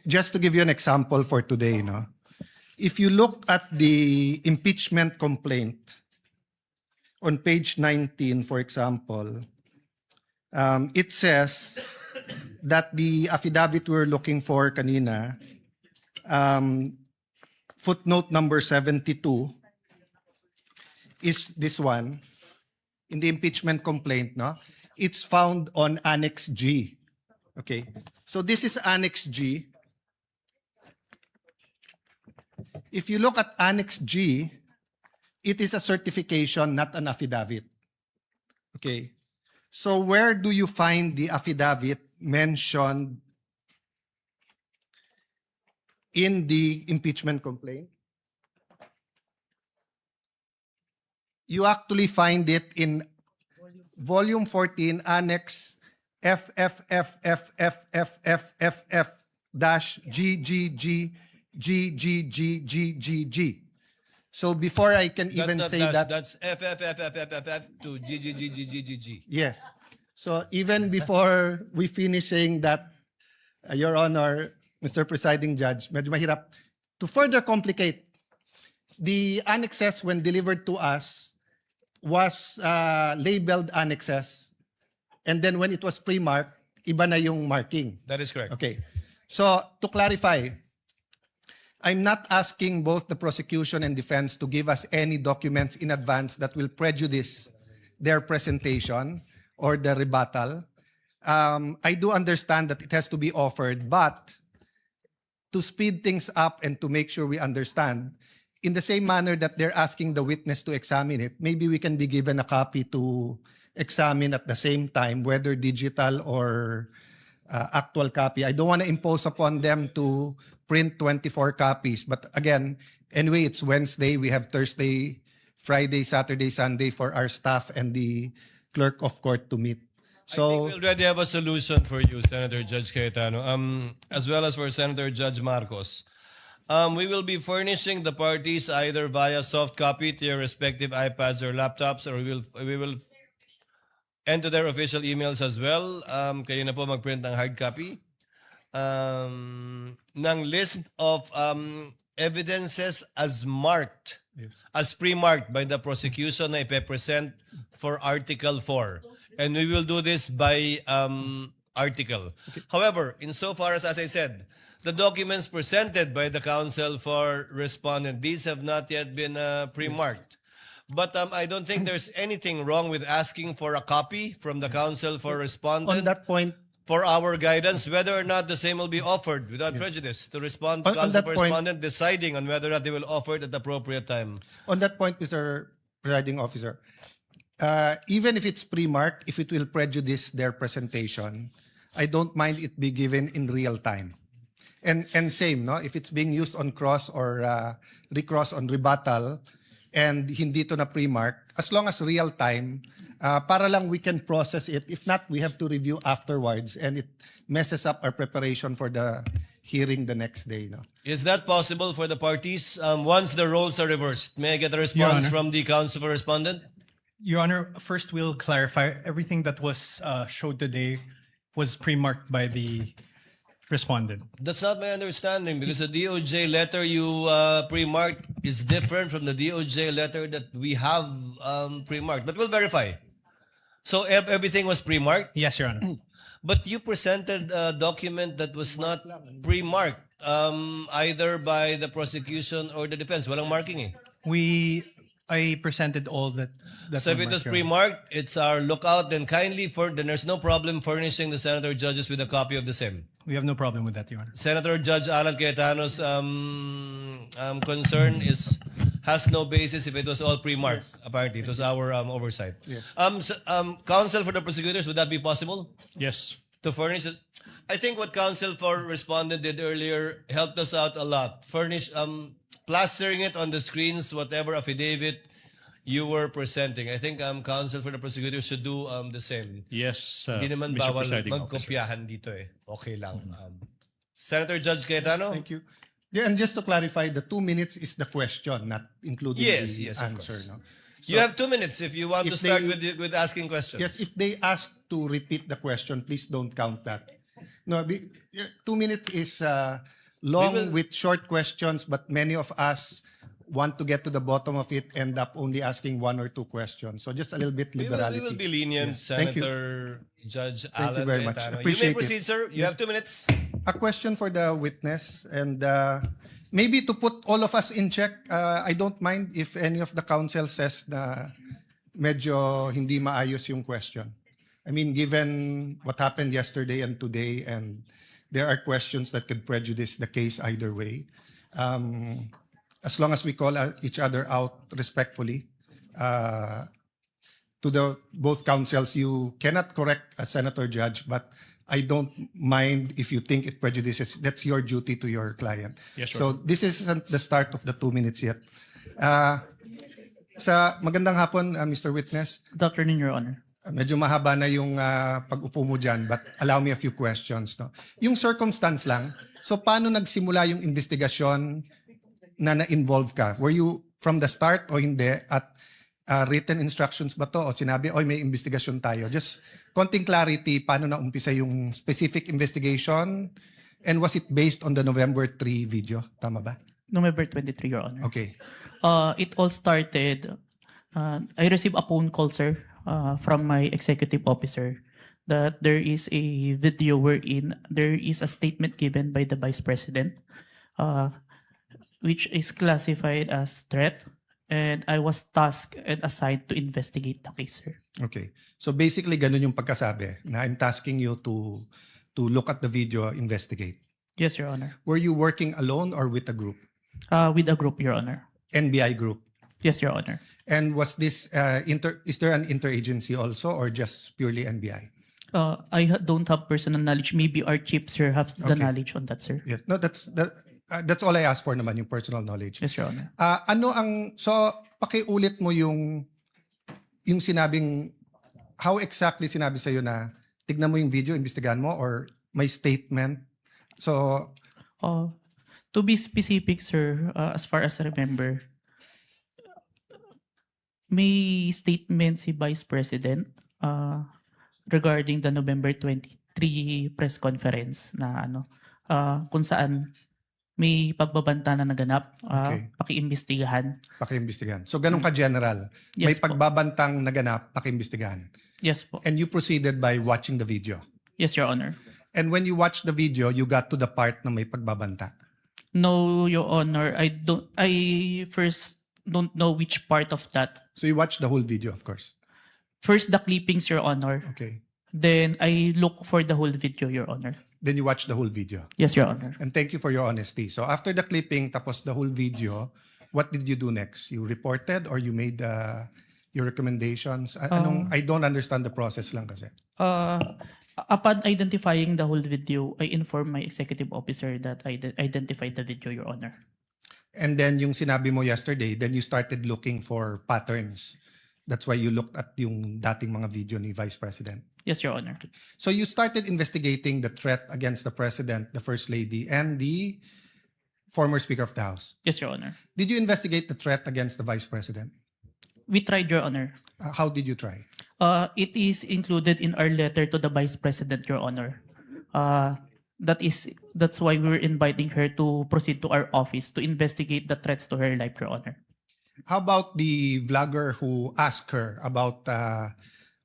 just to give you an example for today, no? If you look at the impeachment complaint on page 19, for example, it says that the affidavit we're looking for kanina, footnote number 72, is this one. In the impeachment complaint, no? It's found on Annex G. Okay. So this is Annex G. If you look at Annex G, it is a certification, not an affidavit. Okay. So where do you find the affidavit mentioned in the impeachment complaint? You actually find it in Volume 14, Annex FFFFFFFF-GGGGGGGG. So before I can even That's not say dash, that, that's FFFFFF to GGGGGG. yes. So even before we finish saying that, Your Honor, Mr. Presiding Judge, medyo mahirap. To further complicate, the annexes when delivered to us was labeled annexes. And then when it was pre-marked, iba na yung marking. That is correct. Okay. So to clarify, I'm not asking both the prosecution and defense to give us any documents in advance that will prejudice their presentation or the rebuttal. I do understand that it has to be offered, but to speed things up and to make sure we understand, in the same manner that they're asking the witness to examine it, maybe we can be given a copy to examine at the same time, whether digital or actual copy. I don't want to impose upon them to print 24 copies. But again, anyway, it's Wednesday. We have Thursday, Friday, Saturday, Sunday for our staff and the clerk of court to meet. I think So we already have a solution for you, Senator Judge Cayetano, as well as for Senator Judge Marcos. We will be furnishing the parties either via soft copy to your respective iPads or laptops, or we will enter their official emails as well. Kayo na po mag-print ng hard copy ng list of evidences as marked, as pre-marked by the prosecution na ipe-present for Article 4. And we will do this by article. However, insofar as I said, the documents presented by the counsel for respondent, these have not yet been pre-marked. But I don't think there's anything wrong with asking for a copy from the counsel for respondent on that point, for our guidance, whether or not the same will be offered without prejudice to respond to On counsel that for point- respondent deciding on whether or not they will offer it at the appropriate time. on that point, Mr. Presiding Officer, even if it's pre-marked, if it will prejudice their presentation, I don't mind it be given in real time. And same, no? If it's being used on cross or recross on rebuttal and hindi to na pre-mark, as long as real time, para lang we can process it. If not, we have to review afterwards and it messes up our preparation for the hearing the next day, no? Is that possible for the parties once the roles are reversed? May I get a response Honor. from the counsel for respondent? Your Honor, first we'll clarify everything that was showed today was pre-marked by the respondent. That's not my understanding because the DOJ letter you pre-marked is different from the DOJ letter that we have pre-marked. But we'll verify. So everything was pre-marked, Yes, Your Honor. but you presented a document that was not pre-marked either by the prosecution or the defense. Walang marking eh. I presented all that. So if it was pre-marked, it's our lookout. Then then there's no problem furnishing the senator judges with a copy of the same. We have no problem with that, Your Honor. Senator Judge Alan Cayetano's concern has no basis if it was all pre-marked. Apparently, it was our oversight. Yes. Counsel for the prosecutors, would that be possible Yes. to furnish it? I think what counsel for respondent did earlier helped us out a lot. Furnish plastering it on the screens, whatever affidavit you were presenting. I think counsel for the prosecutors should do the same. Yes, Hindi naman Mr. bawal Presiding Officer. magkopyahan dito eh. Okay lang. Senator Judge Cayetano? Thank you. Yeah, and just to clarify, the 2 minutes is the question, not including Yes, the yes, of answer. course. No? You have 2 minutes if you want to if start they- with asking questions. Yes, if they ask to repeat the question, please don't count that. No, 2 minutes is long We will- with short questions, but many of us want to get to the bottom of it, end up only asking 1 or 2 questions. So just a little bit We liberality. will be lenient, Yes. Thank you. Senator Judge Thank you Alan very much. Cayetano. You Appreciate may it. proceed, sir. You have 2 minutes. A question for the witness, and maybe to put all of us in check, I don't mind if any of the counsel says na medyo hindi maayos yung question. I mean, given what happened yesterday and today, and there are questions that could prejudice the case either way. As long as we call each other out respectfully, to the both counsels, you cannot correct a senator judge, but I don't mind if you think it prejudices. That's your duty to your client. Yes, sir. So this isn't the start of the 2 minutes yet. Sa magandang hapon, Mr. Witness. Good afternoon, Your Honor. Medyo mahaba na yung pag-upo mo dyan, but allow me a few questions. No? Yung circumstance lang, so paano nagsimula yung investigasyon na na-involve ka? Were you from the start o hindi? At written instructions ba to? O sinabi, oy, may investigasyon tayo? Just konting clarity, paano na umpisa yung specific investigation? And was it based on the November 3 video? Tama ba? November 23, Your Honor. Okay. It all started, I received a phone call, sir, from my executive officer that there is a video wherein there is a statement given by the Vice President, which is classified as threat, and I was tasked and assigned to investigate the case, sir. Okay. So basically, ganun yung pagkasabi na I'm tasking you to look at the video, investigate. Yes, Your Honor. Were you working alone or with a group? With a group, Your Honor. NBI group. Yes, Your Honor. And was this is there an interagency also or just purely NBI? Don't have personal knowledge. Maybe our chief, sir, has the Okay. knowledge on that, sir. Yes. No, that's all I asked for naman, yung personal knowledge. Yes, Your Honor. Pakiulit mo yung sinabing, how exactly sinabi sa'yo na tignan mo yung video, imbestigahan mo, or may statement? So, To be specific, sir, as far as I remember, may statement si Vice President regarding the November 23 press conference na kung saan may pagbabanta na naganap, Okay. pakiimbestigahan. pakiimbestigahan. So, ganun ka-general. May Yes po. pagbabantang naganap, pakiimbestigahan. Yes po. And you proceeded by watching the video. Yes, Your Honor. And when you watched the video, you got to the part na may pagbabanta. No, Your Honor, I first don't know which part of that. So you watched the whole video, of course. First, the clippings, Your Honor. Okay. Then, I look for the whole video, Your Honor. Then you watched the whole video. Yes, Your Honor. And thank you for your honesty. So after the clipping, tapos the whole video, what did you do next? You reported or you made your recommendations? I don't understand the process lang kasi. Upon identifying the whole video, I informed my executive officer that I identified the video, Your Honor. And then yung sinabi mo yesterday, then you started looking for patterns. That's why you looked at yung dating mga video ni Vice President. Yes, Your Honor. So you started investigating the threat against the President, the First Lady, and the former Speaker of the House. Yes, Your Honor. Did you investigate the threat against the Vice President? We tried, Your Honor. How did you try? It is included in our letter to the Vice President, Your Honor. That's why we were inviting her to proceed to our office to investigate the threats to her life, Your Honor. How about the vlogger who asked her about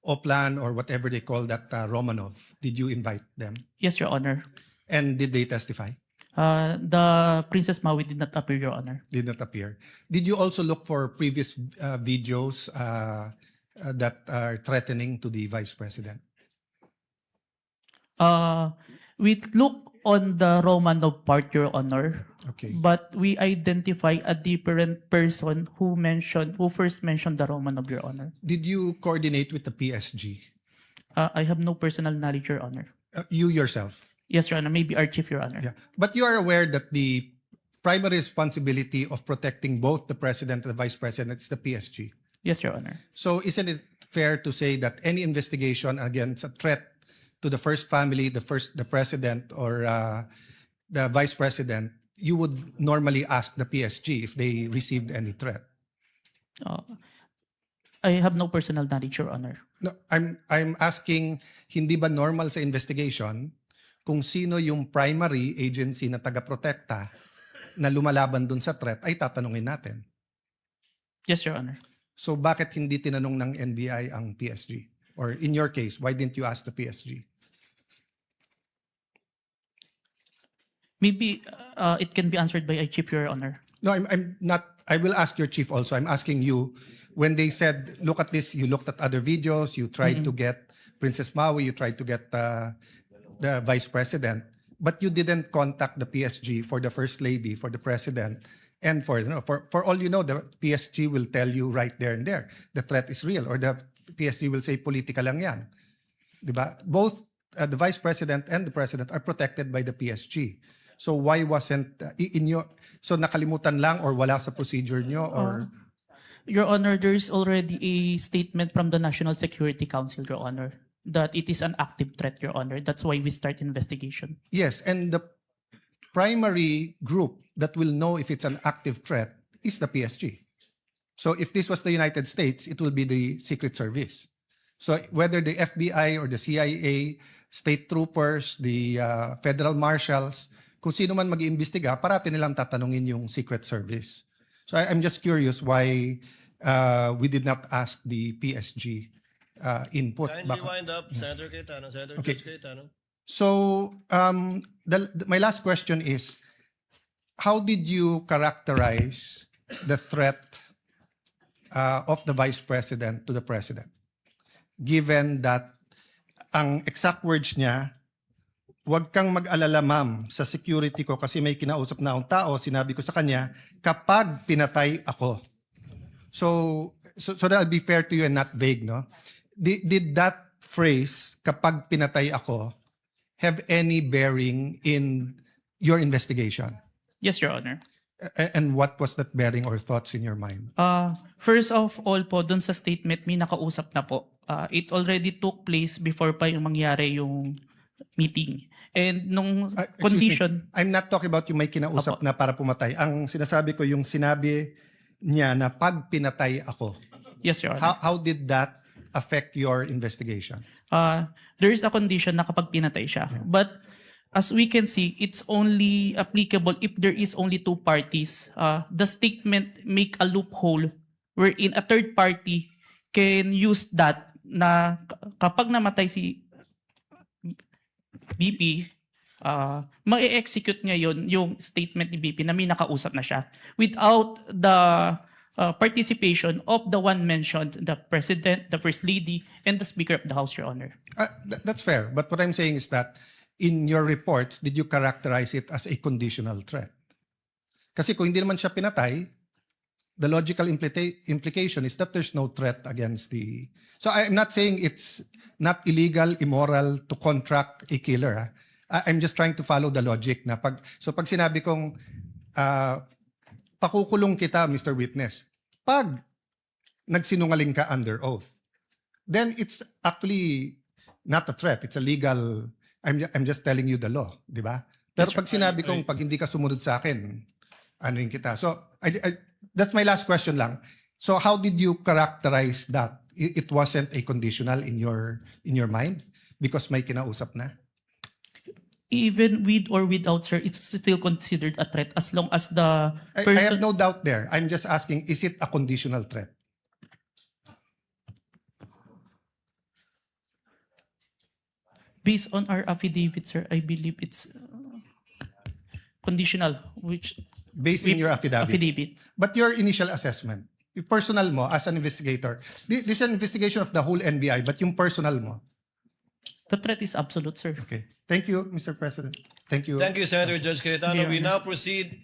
Oplan or whatever they call that Romanov? Did you invite them? Yes, Your Honor. And did they testify? The Princess Maui did not appear, Your Honor. Did not appear. Did you also look for previous videos that are threatening to the Vice President? We look on the Romanov part, Your Honor, Okay. but we identify a different person who first mentioned the Romanov, Your Honor. Did you coordinate with the PSG? I have no personal knowledge, Your Honor. You yourself? Yes, Your Honor. Maybe our chief, Your Honor. Yeah. But you are aware that the primary responsibility of protecting both the President and the Vice President is the PSG. Yes, Your Honor. So isn't it fair to say that any investigation against a threat to the first family, the president or the vice president, you would normally ask the PSG if they received any threat? I have no personal knowledge, Your Honor. No, I'm asking, hindi ba normal sa investigation kung sino yung primary agency na taga-protekta na lumalaban dun sa threat, ay tatanungin natin. Yes, Your Honor. So bakit hindi tinanong ng NBI ang PSG? Or in your case, why didn't you ask the PSG? Maybe it can be answered by Chief, Your Honor. No, I'm not. I will ask your chief also. I'm asking you, when they said, look at this, you looked at other videos, you tried to get Princess Maui, you tried to get the vice president, but you didn't contact the PSG for the first lady, for the president, and for all you know, the PSG will tell you right there and there, the threat is real, or the PSG will say, politika lang yan. Diba? Both the vice president and the president are protected by the PSG. So why wasn't so nakalimutan lang or wala sa procedure nyo or Your Honor, there is already a statement from the National Security Council, Your Honor, that it is an active threat, Your Honor. That's why we start investigation. yes, and the primary group that will know if it's an active threat is the PSG. So if this was the United States, it will be the Secret Service. So whether the FBI or the CIA, state troopers, the federal marshals, kung sino man mag-iimbestiga, parati nilang tatanungin yung Secret Service. So I'm just curious why we did not ask the PSG input. Kindly wind up, Senator Cayetano. Senator Okay. Judge Cayetano. So my last question is, how did you characterize the threat of the Vice President to the President? Given that ang exact words niya, huwag kang mag-alala ma'am sa security ko kasi may kinausap na akong tao, sinabi ko sa kanya, kapag pinatay ako. So that I'll be fair to you and not vague, no? Did that phrase, kapag pinatay ako, have any bearing in your investigation? Yes, Your Honor. And what was that bearing or thoughts in your mind? First of all po, dun sa statement, may nakausap na po. It already took place before pa yung mangyari yung meeting. And nung Excuse me, condition, I'm not talking about yung may kinausap Apo. na para pumatay. Ang sinasabi ko, yung sinabi niya na pag pinatay ako, yes, Your Honor. how did that affect your investigation? There is a condition na kapag pinatay siya. But as we can see, it's only applicable if there is only two parties. The statement make a loophole wherein a third party can use that na kapag namatay si BP, ma-execute ngayon yung statement ni BP na may nakausap na siya without the participation of the one mentioned, the President, the First Lady, and the Speaker of the House, Your Honor. That's fair. But what I'm saying is that in your reports, did you characterize it as a conditional threat? Kasi kung hindi naman siya pinatay, the logical implication is that there's no threat against the... So I'm not saying it's not illegal, immoral to contract a killer. I'm just trying to follow the logic na pag sinabi kong pakukulong kita, Mr. Witness, pag nagsinungaling ka under oath, then it's actually not a threat. It's a legal... I'm just telling you the law, di ba? Pero pag sinabi kong pag hindi ka sumunod sa akin, anuin kita. So that's my last question lang. So how did you characterize that? It wasn't a conditional in your mind because may kinausap na? Even with or without, sir, it's still considered a threat as long as the I person... have no doubt there. I'm just asking, is it a conditional threat? Based on our affidavit, sir, I believe it's conditional, which... Based in your affidavit. But your initial assessment, yung personal mo as an investigator, this is an investigation of the whole NBI, but yung personal mo. The threat is absolute, sir. Okay. Thank you, Mr. President. Thank you. Thank you, Senator Judge Cayetano. Yeah. We now proceed